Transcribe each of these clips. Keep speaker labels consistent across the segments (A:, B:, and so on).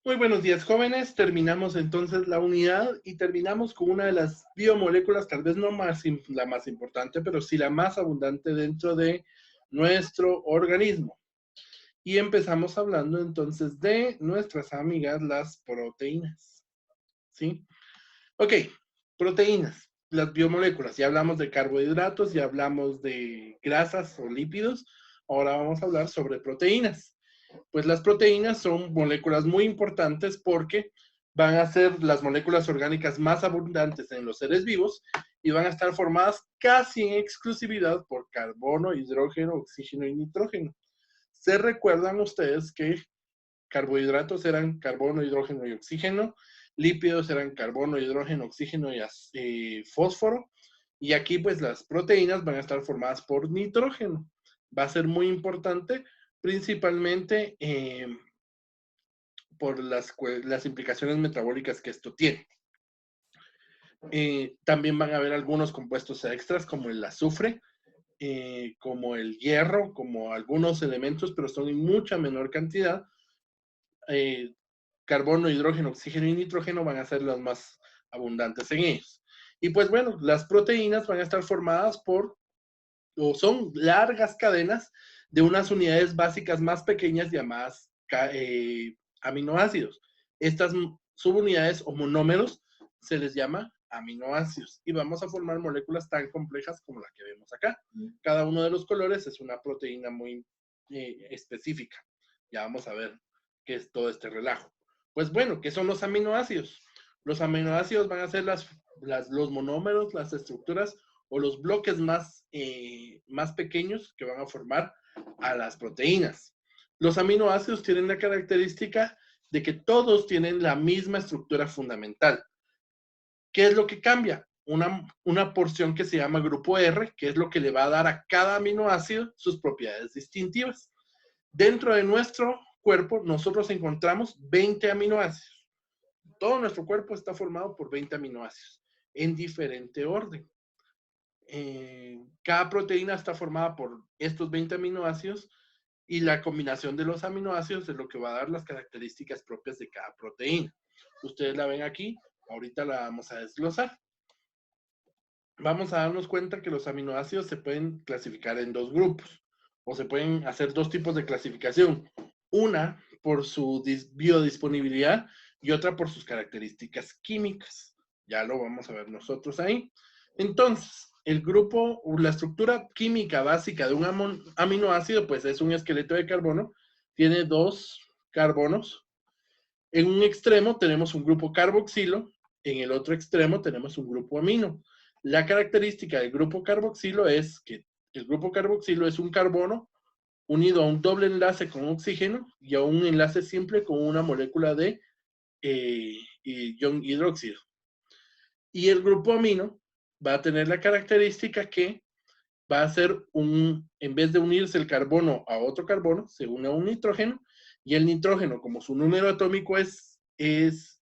A: Muy buenos días, jóvenes. Terminamos entonces la unidad y terminamos con una de las biomoléculas, tal vez no la más importante, pero sí la más abundante dentro de nuestro organismo. Y empezamos hablando entonces de nuestras amigas, las proteínas. ¿Sí? Ok, proteínas, las biomoléculas. Ya hablamos de carbohidratos, ya hablamos de grasas o lípidos. Ahora vamos a hablar sobre proteínas. Pues las proteínas son moléculas muy importantes porque van a ser las moléculas orgánicas más abundantes en los seres vivos y van a estar formadas casi en exclusividad por carbono, hidrógeno, oxígeno y nitrógeno. ¿Se recuerdan ustedes que carbohidratos eran carbono, hidrógeno y oxígeno? Lípidos eran carbono, hidrógeno, oxígeno y fósforo. Y aquí pues las proteínas van a estar formadas por nitrógeno. Va a ser muy importante principalmente por las implicaciones metabólicas que esto tiene. También van a haber algunos compuestos extras como el azufre, como el hierro, como algunos elementos, pero son en mucha menor cantidad. Carbono, hidrógeno, oxígeno y nitrógeno van a ser las más abundantes en ellos. Y pues bueno, las proteínas van a estar formadas o son largas cadenas de unas unidades básicas más pequeñas llamadas aminoácidos. Estas subunidades o monómeros se les llama aminoácidos y vamos a formar moléculas tan complejas como la que vemos acá. Cada uno de los colores es una proteína muy específica. Ya vamos a ver qué es todo este relajo. Pues bueno, ¿qué son los aminoácidos? Los aminoácidos van a ser los monómeros, las estructuras o los bloques más pequeños que van a formar a las proteínas. Los aminoácidos tienen la característica de que todos tienen la misma estructura fundamental. ¿Qué es lo que cambia? Una porción que se llama grupo R, que es lo que le va a dar a cada aminoácido sus propiedades distintivas. Dentro de nuestro cuerpo, nosotros encontramos 20 aminoácidos. Todo nuestro cuerpo está formado por 20 aminoácidos en diferente orden. Cada proteína está formada por estos 20 aminoácidos y la combinación de los aminoácidos es lo que va a dar las características propias de cada proteína. Ustedes la ven aquí, ahorita la vamos a desglosar. Vamos a darnos cuenta que los aminoácidos se pueden clasificar en dos grupos o se pueden hacer dos tipos de clasificación. Una por su biodisponibilidad y otra por sus características químicas. Ya lo vamos a ver nosotros ahí. Entonces, el grupo, la estructura química básica de un aminoácido, pues es un esqueleto de carbono, tiene dos carbonos. En un extremo tenemos un grupo carboxilo, en el otro extremo tenemos un grupo amino. La característica del grupo carboxilo es que el grupo carboxilo es un carbono unido a un doble enlace con oxígeno y a un enlace simple con una molécula de ion hidróxido. Y el grupo amino va a tener la característica que va a ser en vez de unirse el carbono a otro carbono, se une a un nitrógeno, y el nitrógeno, como su número atómico es 3,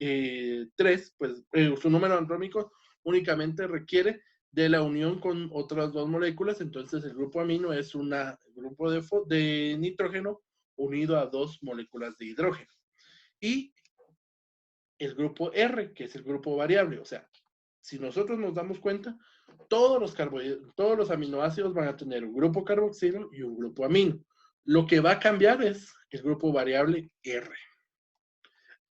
A: pues su número atómico únicamente requiere de la unión con otras dos moléculas, entonces el grupo amino es un grupo de nitrógeno unido a dos moléculas de hidrógeno. Y el grupo R, que es el grupo variable, o sea, si nosotros nos damos cuenta, todos los aminoácidos van a tener un grupo carboxilo y un grupo amino. Lo que va a cambiar es el grupo variable R.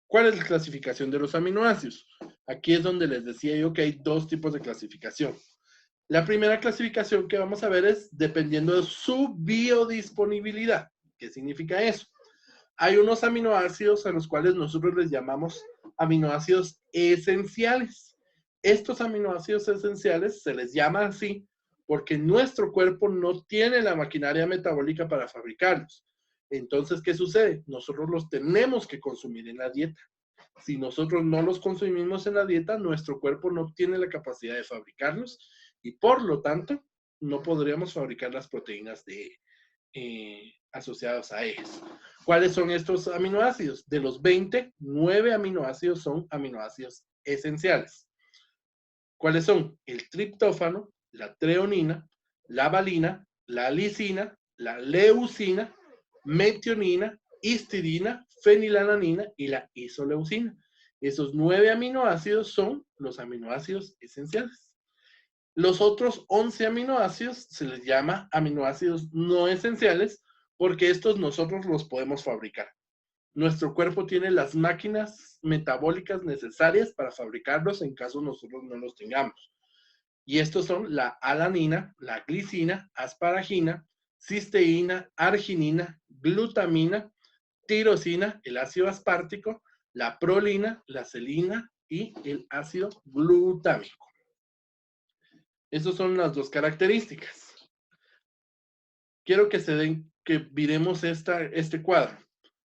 A: ¿Cuál es la clasificación de los aminoácidos? Aquí es donde les decía yo que hay dos tipos de clasificación. La primera clasificación que vamos a ver es dependiendo de su biodisponibilidad. ¿Qué significa eso? Hay unos aminoácidos a los cuales nosotros les llamamos aminoácidos esenciales. Estos aminoácidos esenciales se les llama así porque nuestro cuerpo no tiene la maquinaria metabólica para fabricarlos. Entonces, ¿qué sucede? Nosotros los tenemos que consumir en la dieta. Si nosotros no los consumimos en la dieta, nuestro cuerpo no tiene la capacidad de fabricarlos y por lo tanto no podríamos fabricar las proteínas asociadas a ellos. ¿Cuáles son estos aminoácidos? De los 20, 9 aminoácidos son aminoácidos esenciales. ¿Cuáles son? El triptófano, la treonina, la valina, la lisina, la leucina, metionina, histidina, fenilalanina y la isoleucina. Esos 9 aminoácidos son los aminoácidos esenciales. Los otros 11 aminoácidos se les llama aminoácidos no esenciales porque estos nosotros los podemos fabricar. Nuestro cuerpo tiene las máquinas metabólicas necesarias para fabricarlos en caso nosotros no los tengamos. Y estos son la alanina, la glicina, asparagina, cisteína, arginina, glutamina, tirosina, el ácido aspartico, la prolina, la celina y el ácido glutámico. Esas son las dos características. Quiero que miremos este cuadro.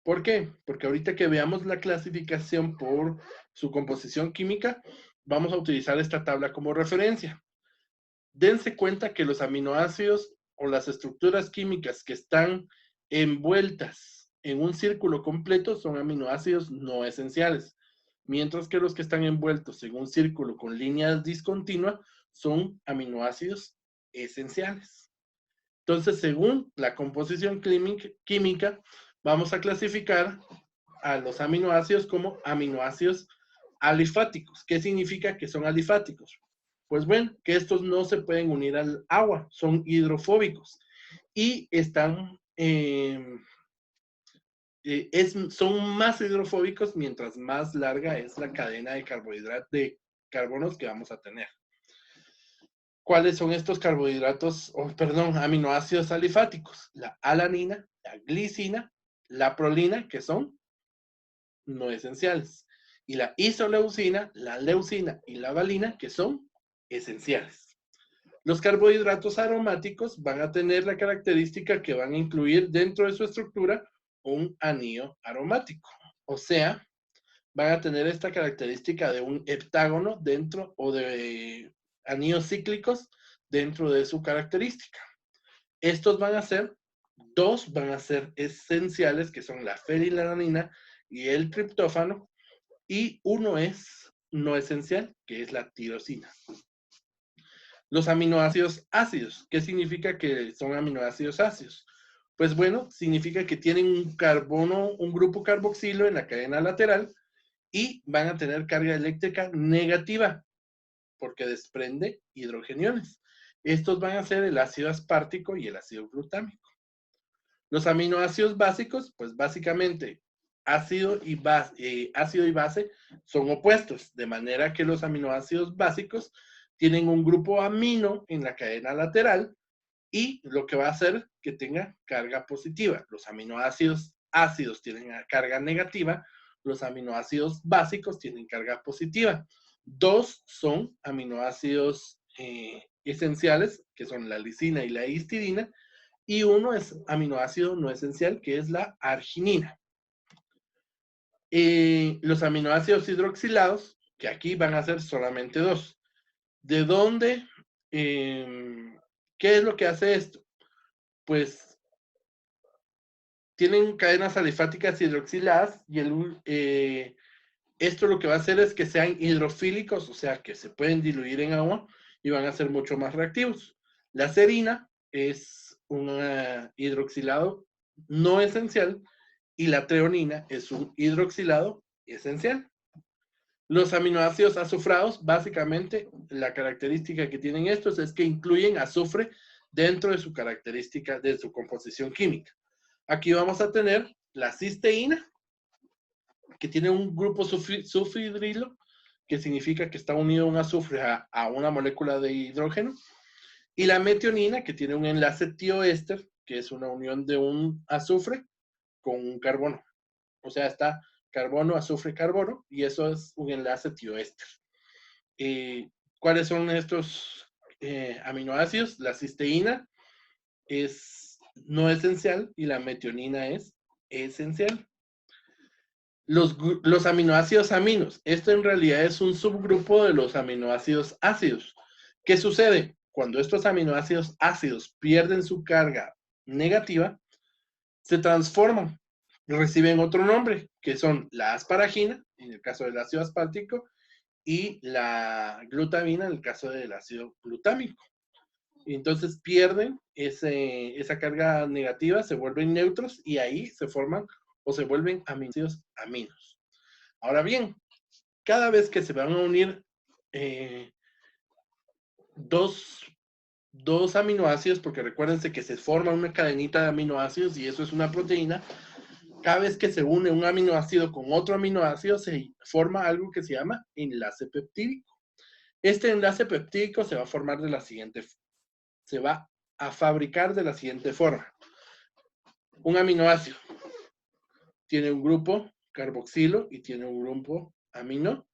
A: ¿Por qué? Porque ahorita que veamos la clasificación por su composición química, vamos a utilizar esta tabla como referencia. Dense cuenta que los aminoácidos o las estructuras químicas que están envueltas en un círculo completo son aminoácidos no esenciales, mientras que los que están envueltos en un círculo con líneas discontinuas son aminoácidos esenciales. Entonces, según la composición química, vamos a clasificar a los aminoácidos como aminoácidos alifáticos. ¿Qué significa que son alifáticos? Pues bueno, que estos no se pueden unir al agua, son hidrofóbicos y son más hidrofóbicos mientras más larga es la cadena de carbonos que vamos a tener. ¿Cuáles son estos aminoácidos alifáticos? La alanina, la glicina, la prolina, que son no esenciales, y la isoleucina, la leucina y la valina, que son esenciales. Los carbohidratos aromáticos van a tener la característica que van a incluir dentro de su estructura un anillo aromático. O sea, van a tener esta característica de un heptágono dentro o de anillos cíclicos dentro de su característica. Estos dos van a ser esenciales, que son la fenilalanina y el triptófano, y uno es no esencial, que es la tirosina. Los aminoácidos ácidos, ¿qué significa que son aminoácidos ácidos? Pues bueno, significa que tienen un grupo carboxilo en la cadena lateral y van a tener carga eléctrica negativa porque desprende hidrogeniones. Estos van a ser el ácido aspartico y el ácido glutámico. Los aminoácidos básicos, pues básicamente ácido y base son opuestos, de manera que los aminoácidos básicos tienen un grupo amino en la cadena lateral y lo que va a hacer que tenga carga positiva. Los aminoácidos ácidos tienen carga negativa, los aminoácidos básicos tienen carga positiva. Dos son aminoácidos esenciales, que son la lisina y la histidina, y uno es aminoácido no esencial, que es la arginina. Los aminoácidos hidroxilados, que aquí van a ser solamente dos. ¿De dónde? ¿Qué es lo que hace esto? Pues tienen cadenas alifáticas hidroxiladas y esto lo que va a hacer es que sean hidrofílicos, o sea, que se pueden diluir en agua y van a ser mucho más reactivos. La serina es un hidroxilado no esencial y la treonina es un hidroxilado esencial. Los aminoácidos azufrados, básicamente, la característica que tienen estos es que incluyen azufre dentro de su característica, de su composición química. Aquí vamos a tener la cisteína, que tiene un grupo sulfhidrilo, que significa que está unido un azufre a una molécula de hidrógeno, y la metionina, que tiene un enlace tioéster, que es una unión de un azufre con un carbono. O sea, está carbono, azufre, carbono, y eso es un enlace tioéster. ¿Cuáles son estos aminoácidos? La cisteína es no esencial y la metionina es esencial. Los aminoácidos aminos. Esto en realidad es un subgrupo de los aminoácidos ácidos. ¿Qué sucede? Cuando estos aminoácidos ácidos pierden su carga negativa, se transforman, reciben otro nombre, que son la asparagina, en el caso del ácido aspartico, y la glutamina, en el caso del ácido glutámico. Entonces pierden esa carga negativa, se vuelven neutros y ahí se forman o se vuelven aminoácidos aminos. Ahora bien, cada vez que se van a unir dos aminoácidos, porque recuérdense que se forma una cadenita de aminoácidos y eso es una proteína, cada vez que se une un aminoácido con otro aminoácido se forma algo que se llama enlace peptídico. Este enlace peptídico se va a formar de la siguiente, se va a fabricar de la siguiente forma. Un aminoácido tiene un grupo carboxilo y tiene un grupo amino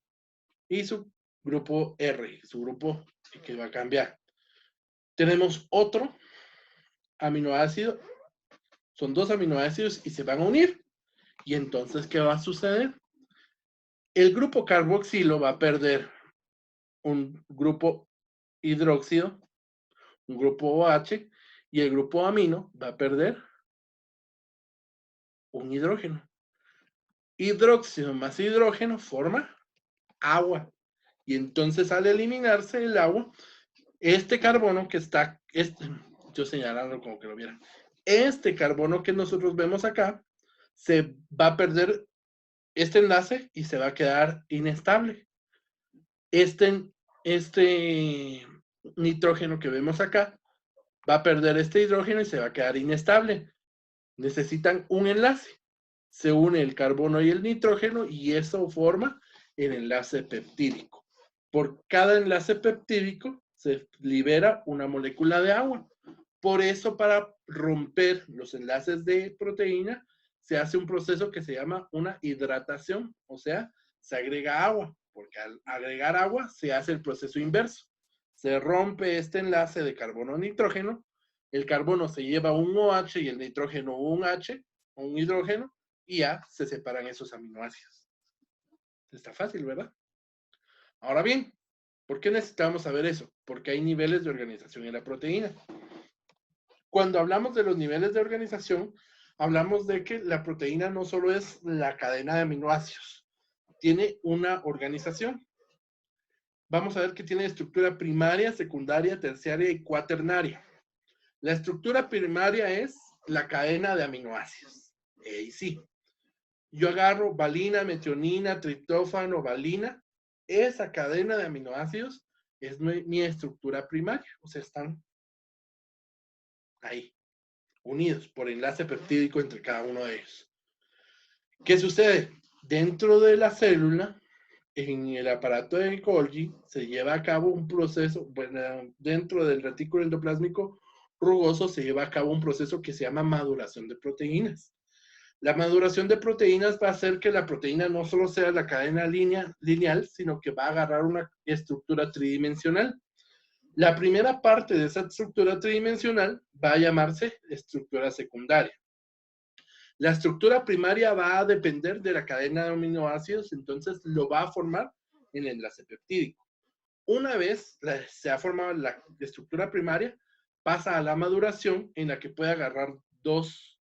A: y su grupo R, su grupo que va a cambiar. Tenemos otro aminoácido, son dos aminoácidos y se van a unir. Y entonces, ¿qué va a suceder? El grupo carboxilo va a perder un grupo hidróxido, un grupo OH, y el grupo amino va a perder un hidrógeno. Hidróxido más hidrógeno forma agua. Y entonces al eliminarse el agua, este carbono que está, yo señalando como que lo vieran, este carbono que nosotros vemos acá, se va a perder este enlace y se va a quedar inestable. Este nitrógeno que vemos acá va a perder este hidrógeno y se va a quedar inestable. Necesitan un enlace. Se une el carbono y el nitrógeno y eso forma el enlace peptídico. Por cada enlace peptídico se libera una molécula de agua. Por eso, para romper los enlaces de proteína, se hace un proceso que se llama una hidratación, o sea, se agrega agua, porque al agregar agua se hace el proceso inverso. Se rompe este enlace de carbono-nitrógeno, el carbono se lleva un OH y el nitrógeno un H, un hidrógeno, y ya se separan esos aminoácidos. Está fácil, ¿verdad? Ahora bien, ¿por qué necesitamos saber eso? Porque hay niveles de organización en la proteína. Cuando hablamos de los niveles de organización, hablamos de que la proteína no solo es la cadena de aminoácidos, tiene una organización. Vamos a ver que tiene estructura primaria, secundaria, terciaria y cuaternaria. La estructura primaria es la cadena de aminoácidos. Y sí, yo agarro valina, metionina, triptófano, valina. Esa cadena de aminoácidos es mi estructura primaria. O sea, están ahí, unidos por enlace peptídico entre cada uno de ellos. ¿Qué sucede? Dentro de la célula, en el aparato de Golgi, se lleva a cabo un proceso, bueno, dentro del retículo endoplásmico rugoso se lleva a cabo un proceso que se llama maduración de proteínas. La maduración de proteínas va a hacer que la proteína no solo sea la cadena lineal, sino que va a agarrar una estructura tridimensional. La primera parte de esa estructura tridimensional va a llamarse estructura secundaria. La estructura primaria va a depender de la cadena de aminoácidos, entonces lo va a formar el enlace peptídico. Una vez se ha formado la estructura primaria, pasa a la maduración en la que puede agarrar dos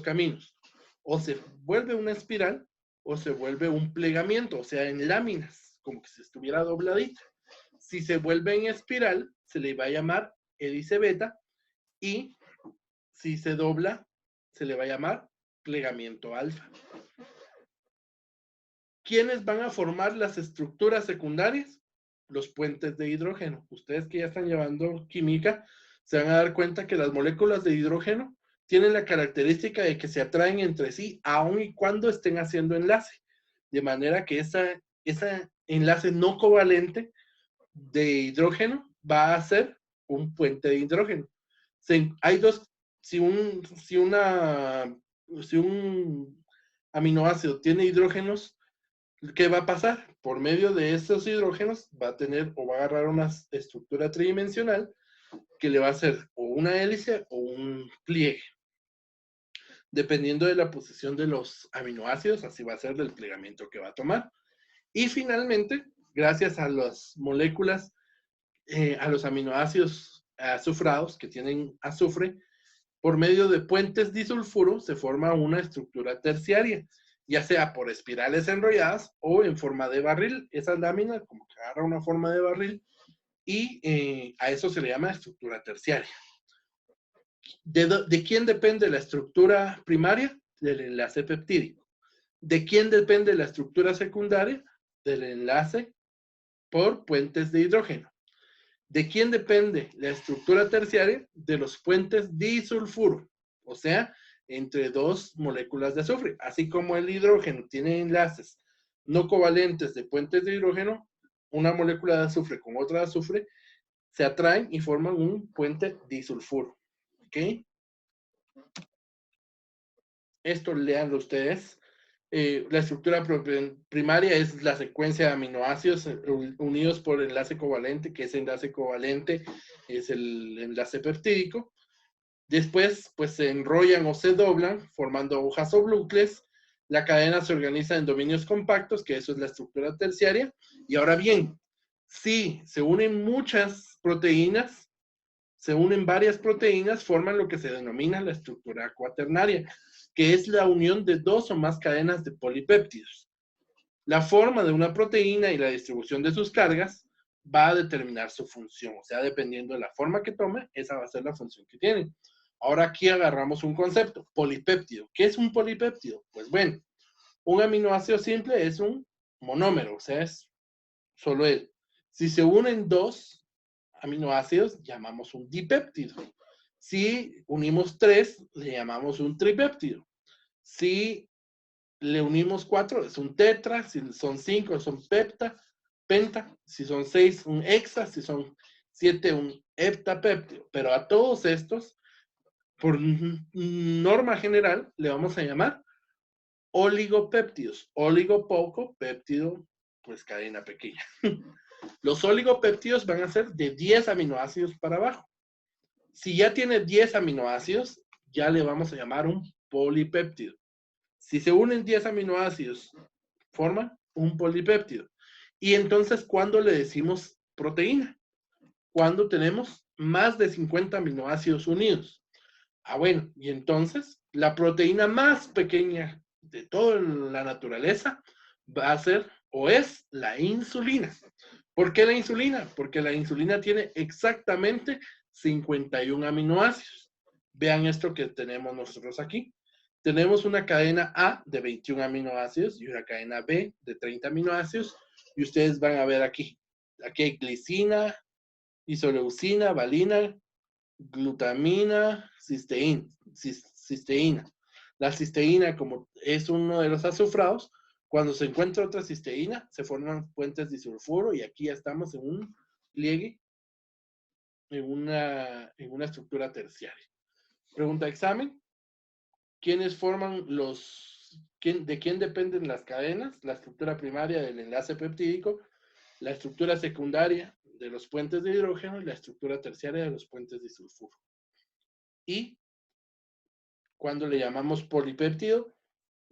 A: caminos. O se vuelve una espiral o se vuelve un plegamiento, o sea, en láminas, como que se estuviera dobladita. Si se vuelve en espiral, se le va a llamar hélice beta y si se dobla, se le va a llamar plegamiento alfa. ¿Quiénes van a formar las estructuras secundarias? Los puentes de hidrógeno. Ustedes que ya están llevando química, se van a dar cuenta que las moléculas de hidrógeno tienen la característica de que se atraen entre sí, aun y cuando estén haciendo enlace. De manera que ese enlace no covalente de hidrógeno va a ser un puente de hidrógeno. Hay dos, si un aminoácido tiene hidrógenos, ¿qué va a pasar? Por medio de estos hidrógenos va a tener o va a agarrar una estructura tridimensional que le va a hacer o una hélice o un pliegue. Dependiendo de la posición de los aminoácidos, así va a ser del plegamiento que va a tomar. Y finalmente, gracias a las moléculas, a los aminoácidos azufrados que tienen azufre, por medio de puentes disulfuro se forma una estructura terciaria, ya sea por espirales enrolladas o en forma de barril. Esa lámina como que agarra una forma de barril y a eso se le llama estructura terciaria. ¿De quién depende la estructura primaria? del enlace peptídico. ¿De quién depende la estructura secundaria? Del enlace por puentes de hidrógeno. ¿De quién depende la estructura terciaria? De los puentes disulfuro, o sea, entre dos moléculas de azufre. Así como el hidrógeno tiene enlaces no covalentes de puentes de hidrógeno, una molécula de azufre con otra de azufre se atraen y forman un puente disulfuro. ¿Ok? Esto leanlo ustedes. La estructura primaria es la secuencia de aminoácidos unidos por enlace covalente, que ese enlace covalente es el enlace peptídico. Después, pues se enrollan o se doblan, formando hojas o bucles. La cadena se organiza en dominios compactos, que eso es la estructura terciaria. Y ahora bien, si se unen muchas proteínas, se unen varias proteínas, forman lo que se denomina la estructura cuaternaria, que es la unión de dos o más cadenas de polipéptidos. La forma de una proteína y la distribución de sus cargas va a determinar su función. O sea, dependiendo de la forma que tome, esa va a ser la función que tiene. Ahora aquí agarramos un concepto, polipéptido. ¿Qué es un polipéptido? Pues bueno, un aminoácido simple es un monómero, o sea, es solo él. Si se unen dos aminoácidos, llamamos un dipéptido. Si unimos tres, le llamamos un tripéptido. Si le unimos 4, es un tetra. Si son 5, son penta. Si son 6, un hexa. Si son 7, un heptapéptido. Pero a todos estos, por norma general, le vamos a llamar oligopéptidos. Oligo poco, péptido, pues cadena pequeña. Los oligopéptidos van a ser de 10 aminoácidos para abajo. Si ya tiene 10 aminoácidos, ya le vamos a llamar un polipéptido. Si se unen 10 aminoácidos, forman un polipéptido. Y entonces, ¿cuándo le decimos proteína? Cuando tenemos más de 50 aminoácidos unidos. Bueno, y entonces la proteína más pequeña de toda la naturaleza va a ser o es la insulina. ¿Por qué la insulina? Porque la insulina tiene exactamente 51 aminoácidos. Vean esto que tenemos nosotros aquí. Tenemos una cadena A de 21 aminoácidos y una cadena B de 30 aminoácidos. Y ustedes van a ver aquí. Aquí hay glicina, isoleucina, valina, glutamina, cisteína. La cisteína, como es uno de los azufrados, cuando se encuentra otra cisteína, se forman puentes disulfuro y aquí ya estamos en un pliegue, en una estructura terciaria. Pregunta de examen. ¿Quiénes forman de quién dependen las cadenas? La estructura primaria del enlace peptídico, la estructura secundaria de los puentes de hidrógeno y la estructura terciaria de los puentes disulfuro. Y cuando le llamamos polipéptido,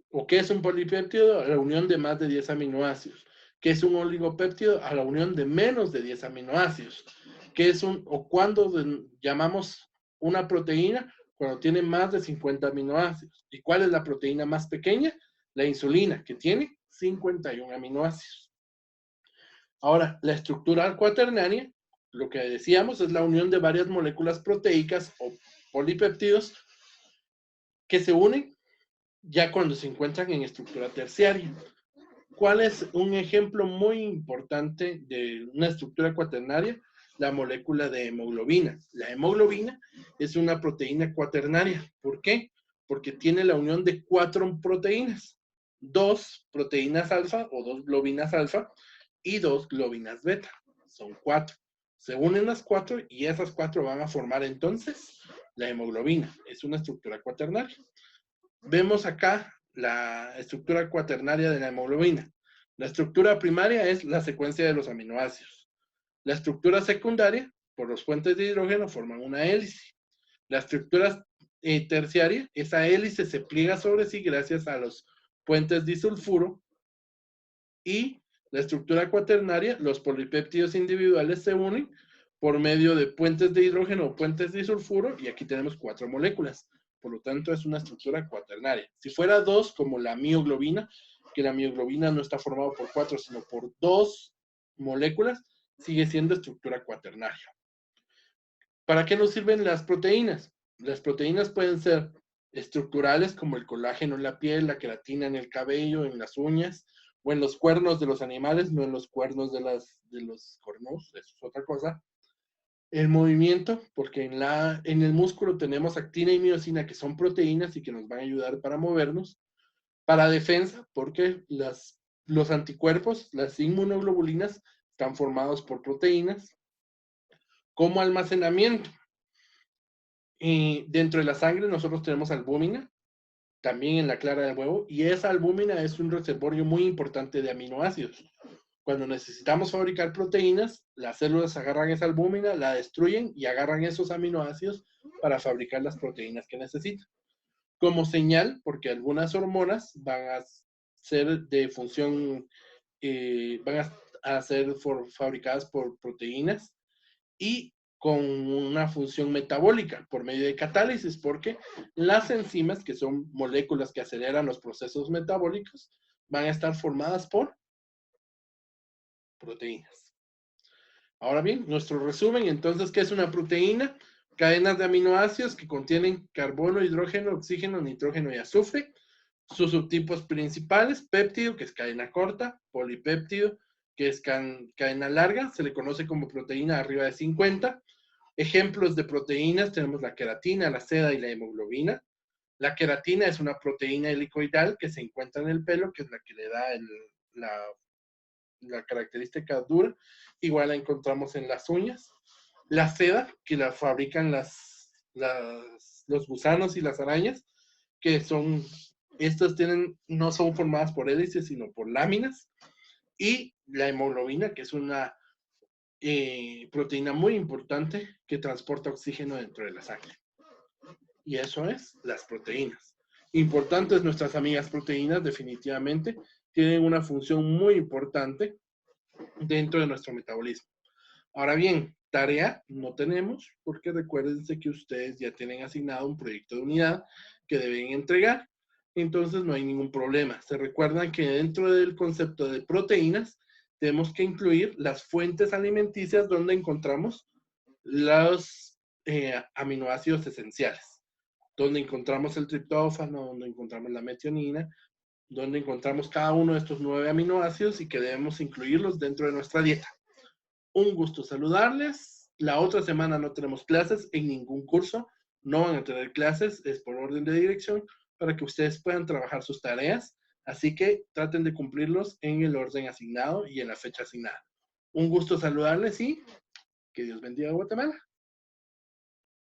A: ¿o qué es un polipéptido? A la unión de más de 10 aminoácidos. ¿Qué es un oligopéptido? A la unión de menos de 10 aminoácidos. ¿Qué es o cuándo llamamos una proteína? Cuando tiene más de 50 aminoácidos. ¿Y cuál es la proteína más pequeña? La insulina, que tiene 51 aminoácidos. Ahora, la estructura cuaternaria, lo que decíamos, es la unión de varias moléculas proteicas o polipéptidos que se unen ya cuando se encuentran en estructura terciaria. ¿Cuál es un ejemplo muy importante de una estructura cuaternaria? La molécula de hemoglobina. La hemoglobina es una proteína cuaternaria. ¿Por qué? Porque tiene la unión de 4 proteínas. 2 proteínas alfa o 2 globinas alfa y 2 globinas beta. Son 4. Se unen las 4 y esas 4 van a formar entonces la hemoglobina. Es una estructura cuaternaria. Vemos acá la estructura cuaternaria de la hemoglobina. La estructura primaria es la secuencia de los aminoácidos. La estructura secundaria, por los puentes de hidrógeno, forman una hélice. La estructura terciaria, esa hélice se pliega sobre sí gracias a los puentes disulfuro. Y la estructura cuaternaria, los polipéptidos individuales se unen por medio de puentes de hidrógeno o puentes de disulfuro, y aquí tenemos 4 moléculas. Por lo tanto, es una estructura cuaternaria. Si fuera 2, como la mioglobina, que la mioglobina no está formada por 4, sino por 2 moléculas, sigue siendo estructura cuaternaria. ¿Para qué nos sirven las proteínas? Las proteínas pueden ser estructurales como el colágeno en la piel, la queratina en el cabello, en las uñas, o en los cuernos de los animales, no en los cuernos de los cornos, eso es otra cosa. El movimiento, porque en el músculo tenemos actina y miosina, que son proteínas y que nos van a ayudar para movernos. Para defensa, porque los anticuerpos, las inmunoglobulinas, están formados por proteínas. Como almacenamiento, dentro de la sangre nosotros tenemos albúmina, también en la clara del huevo, y esa albúmina es un reservorio muy importante de aminoácidos. Cuando necesitamos fabricar proteínas, las células agarran esa albúmina, la destruyen y agarran esos aminoácidos para fabricar las proteínas que necesitan. Como señal, porque algunas hormonas van a ser de función, van a ser fabricadas por proteínas y con una función metabólica por medio de catálisis, porque las enzimas, que son moléculas que aceleran los procesos metabólicos, van a estar formadas por proteínas. Ahora bien, nuestro resumen, entonces, ¿qué es una proteína? Cadenas de aminoácidos que contienen carbono, hidrógeno, oxígeno, nitrógeno y azufre. Sus subtipos principales: péptido, que es cadena corta; polipéptido, que es cadena larga, se le conoce como proteína arriba de 50. Ejemplos de proteínas tenemos la queratina, la seda y la hemoglobina. La queratina es una proteína helicoidal que se encuentra en el pelo, que es la que le da la característica dura. Igual la encontramos en las uñas. La seda, que la fabrican los gusanos y las arañas, que son, estas no son formadas por hélices, sino por láminas. Y la hemoglobina, que es una proteína muy importante que transporta oxígeno dentro de la sangre. Y eso es las proteínas. Importantes nuestras amigas proteínas, definitivamente, tienen una función muy importante dentro de nuestro metabolismo. Ahora bien, tarea no tenemos, porque recuérdense que ustedes ya tienen asignado un proyecto de unidad que deben entregar, entonces no hay ningún problema. Se recuerdan que dentro del concepto de proteínas tenemos que incluir las fuentes alimenticias donde encontramos los aminoácidos esenciales, donde encontramos el triptófano, donde encontramos la metionina, donde encontramos cada uno de estos 9 aminoácidos y que debemos incluirlos dentro de nuestra dieta. Un gusto saludarles. La otra semana no tenemos clases en ningún curso, no van a tener clases, es por orden de dirección para que ustedes puedan trabajar sus tareas, así que traten de cumplirlos en el orden asignado y en la fecha asignada. Un gusto saludarles y que Dios bendiga a Guatemala.